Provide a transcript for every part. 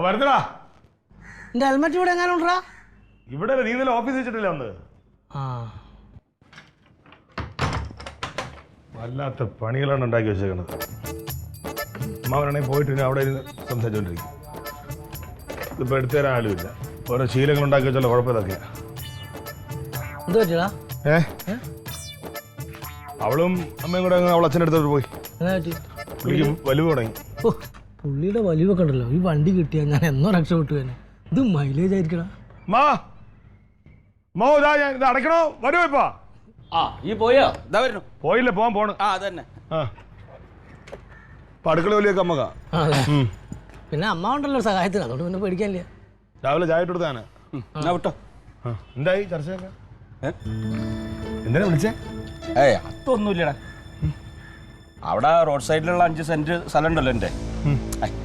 വരുന്നടാ. എന്റെ ഹെൽമെറ്റ് ഇവിടെ എങ്ങനെ ഉണ്ടാ? ഇവിടെ നീ ഇന്നലെ ഓഫീസ് വെച്ചിട്ടില്ല ഒന്ന്. വല്ലാത്ത പണികളാണ് ഉണ്ടാക്കി വെച്ചേക്കണത്. അമ്മാവനാണെങ്കിൽ പോയിട്ട് അവിടെ ഇരുന്ന് സംസാരിച്ചോണ്ടിരിക്കും. ഇതിപ്പോ എടുത്തു തരാൻ ആളുമില്ല. ഓരോ ശീലങ്ങൾ ഉണ്ടാക്കി വെച്ചാലോ കുഴപ്പമില്ലൊക്കെയാ. അവളും അമ്മയും കൂടെ അവൾ അച്ഛൻ്റെ അടുത്തോട്ട് പോയി. പുള്ളിക്ക് വലിവ് തുടങ്ങി. പുള്ളിയുടെ വലിവൊക്കെ ഉണ്ടല്ലോ. ഈ വണ്ടി കിട്ടിയാൽ ഞാൻ എന്നോ രക്ഷപ്പെട്ടു തന്നെ. ഇത് മൈലേജ് ആയിരിക്കടാ. ഇത് അടയ്ക്കണോ? വരുമോ ഇപ്പൊ? പോയില്ല, പോവാൻ പോണ്. അടുക്കള വലിയൊക്കെ അമ്മക്കാ. പിന്നെ അമ്മ ഉണ്ടല്ലോ സഹായത്തിന്, അതുകൊണ്ട് പിന്നെ പേടിക്കാനില്ല. രാവിലെ ചായ ഇട്ട് കൊടുത്താണ്. എന്തായി ചർച്ചയൊക്കെ? എന്തിനാ വിളിച്ചേ? അതൊന്നുമില്ലടാ. അവിടെ റോഡ് സൈഡിലുള്ള 5 സെന്റ് സ്ഥലം ഉണ്ടല്ലോ എൻ്റെ.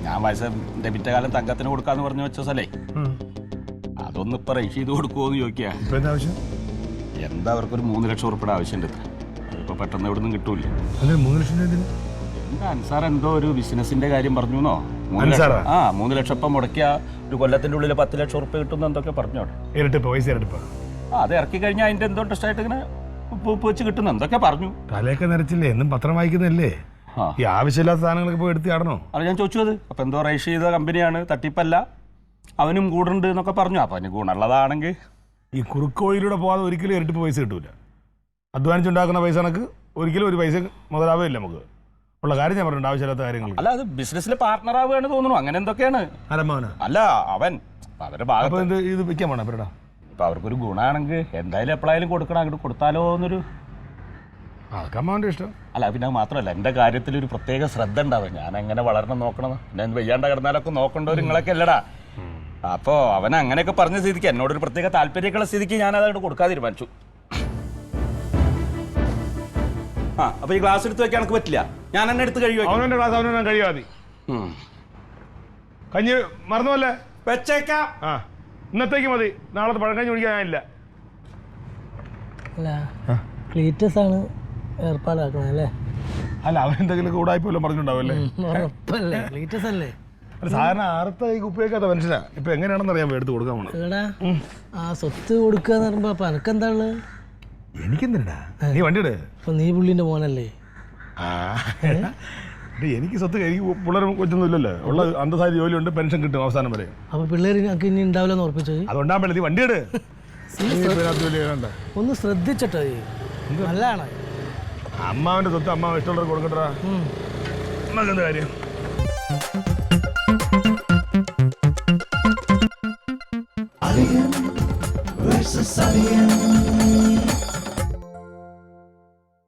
ഞാൻ വയസ്സെന്റെ പിറ്റേ കാലം തങ്കത്തിന് കൊടുക്കാന്ന് പറഞ്ഞു വെച്ച സ്ഥലേ, അതൊന്ന് ഇപ്പൊ രജിസ്റ്റർ ചെയ്ത് കൊടുക്കുമോന്ന് ചോദിക്കാ. എന്താ അവർക്കൊരു 3 ലക്ഷം ഉറുപ്പിയുടെ ആവശ്യമുണ്ട്. ഇപ്പൊ പെട്ടെന്ന് എവിടെ നിന്നും കിട്ടൂല. 3 ലക്ഷം എന്താ അൻസാർ എന്തോ ഒരു ബിസിനസിന്റെ കാര്യം പറഞ്ഞോ? 3 ലക്ഷം ഇപ്പം മുടക്കിയ ഒരു കൊല്ലത്തിന്റെ ഉള്ളിൽ 10 ലക്ഷം ഉറുപ്പ് കിട്ടുന്ന എന്തൊക്കെ പറഞ്ഞോട്ടെ. അത് ഇറക്കി കഴിഞ്ഞാൽ അതിന്റെ എന്തോ ഇൻട്രസ്റ്റ് ആയിട്ട് ഇങ്ങനെ വെച്ച് കിട്ടുന്ന എന്തൊക്കെ പറഞ്ഞു. തലയൊക്കെ നിറച്ചില്ലേ? എന്നും പത്രം വായിക്കുന്നല്ലേ? ഈ ആവശ്യമില്ലാത്ത സാധനങ്ങളൊക്കെ പോയി എടുത്ത് ആടണോ? അത് ഞാൻ ചോദിച്ചത്. അപ്പൊ എന്തോ രജിസ്റ്റർ ചെയ്ത കമ്പനിയാണ്, തട്ടിപ്പല്ല, അവനും കൂടുണ്ട് എന്നൊക്കെ പറഞ്ഞു. അപ്പൊ അതിന് ഗുണമുള്ളതാണെങ്കിൽ ഈ കുറുക്കോയിലൂടെ പോകാതെ ഒരിക്കലും ഇരട്ടിപ്പ് പൈസ കിട്ടൂല. അധ്വാനിച്ചുണ്ടാക്കുന്ന പൈസ കണക്ക് ഒരിക്കലും ഒരു പൈസ മുതലാവില്ല. നമുക്ക് ഉള്ള കാര്യം ഞാൻ പറഞ്ഞിട്ടുണ്ട്, ആവശ്യമില്ലാത്ത കാര്യങ്ങൾ. അല്ല, അത് ബിസിനസ്സിൽ പാർട്ണർ ആവുകയാണ് തോന്നുന്നു. അങ്ങനെ എന്തൊക്കെയാണ്. അല്ല അവൻ അവരുടെ ഭാഗത്ത് ഇത് വെക്കാൻ വേണം അവരുടെ. ഇപ്പൊ അവർക്കൊരു ഗുണമാണെങ്കിൽ എന്തായാലും എപ്പോഴായാലും കൊടുക്കണം. അങ്ങോട്ട് കൊടുത്താലോ എന്നൊരു അമ്മന്റെ ഇഷ്ടം. അല്ല, പിന്നെ മാത്രമല്ല എൻ്റെ കാര്യത്തിൽ ഒരു പ്രത്യേക ശ്രദ്ധ ഉണ്ടാവും. ഞാൻ എങ്ങനെ വളരണം നോക്കണം. ഞാൻ വെയ്യാണ്ട കിടന്നാലൊക്കെ നോക്കേണ്ടവർ നിങ്ങളൊക്കെ അല്ലടാ. അപ്പോൾ അവൻ അങ്ങനെയൊക്കെ പറഞ്ഞ സ്ഥിതിക്ക് എന്നോടൊരു പ്രത്യേക താല്പര്യമൊക്കെയുള്ള സ്ഥിതിക്ക് ഞാൻ അതങ്ങോട്ട് കൊടുക്കാൻ തീരുമാനിച്ചു. അപ്പൊ ഈ ഗ്ലാസ് എടുത്ത് വെക്കാൻ എനിക്ക് പറ്റില്ല. ഞാൻ എന്നെ എടുത്ത് കഴിയുക. അവനെ ഗ്ലാസ് അവനെ കഴിയാതെ കഞ്ഞി മറന്നുവല്ലേ? വെച്ചേക്കാം. ഇന്നത്തേക്ക് മതി. നാളത്തെ പഴക്കഞ്ഞി കുടിക്കാൻ ഞാനില്ല. ക്ലീറ്റസ് ആണ് ഏർപ്പാടാക്കണേ അല്ലേ? അല്ല, അവൻ എന്തെങ്കിലും കൂടായ്പല്ലോ പറഞ്ഞിട്ടുണ്ടാവല്ലേ? ക്ലീറ്റസ് അല്ലേ? സാധാരണ ആർത്ത ഈ കുപ്പിയൊക്കെ മനുഷ്യനാ. ഇപ്പൊ എങ്ങനെയാണെന്ന് അറിയാൻ എടുത്ത് കൊടുക്കാൻ പോണം. ആ സ്വത്ത് കൊടുക്കാന്ന് പറയുമ്പോ അപ്പൊ എനക്കെന്താ ഉള്ളത്? എനിക്കെന്തിനാ? നീ വണ്ടിയുടെ നീ പുള്ളിന്റെ മോനല്ലേ? എനിക്ക് സ്വത്ത് പിള്ളേർ കൊച്ചൊന്നും ഇല്ലല്ലോ. ഉള്ള അന്തസായ ജോലിയുണ്ട്, പെൻഷൻ കിട്ടും അവസാനം വരെ. അപ്പൊ പിള്ളേർ ഇനി ഉണ്ടാവില്ലെന്ന് ഉറപ്പിച്ചത്? അതുകൊണ്ടാ നീ വണ്ടിയുടെ ഒന്ന് ശ്രദ്ധിച്ചിട്ടോ. നല്ലതാണ്. അമ്മാവന്റെ സ്വത്ത് അമ്മാവൻ ഇഷ്ടമുള്ളവർ കൊടുക്കട്ടാ. എന്താ കാര്യം? Alien versus Alien.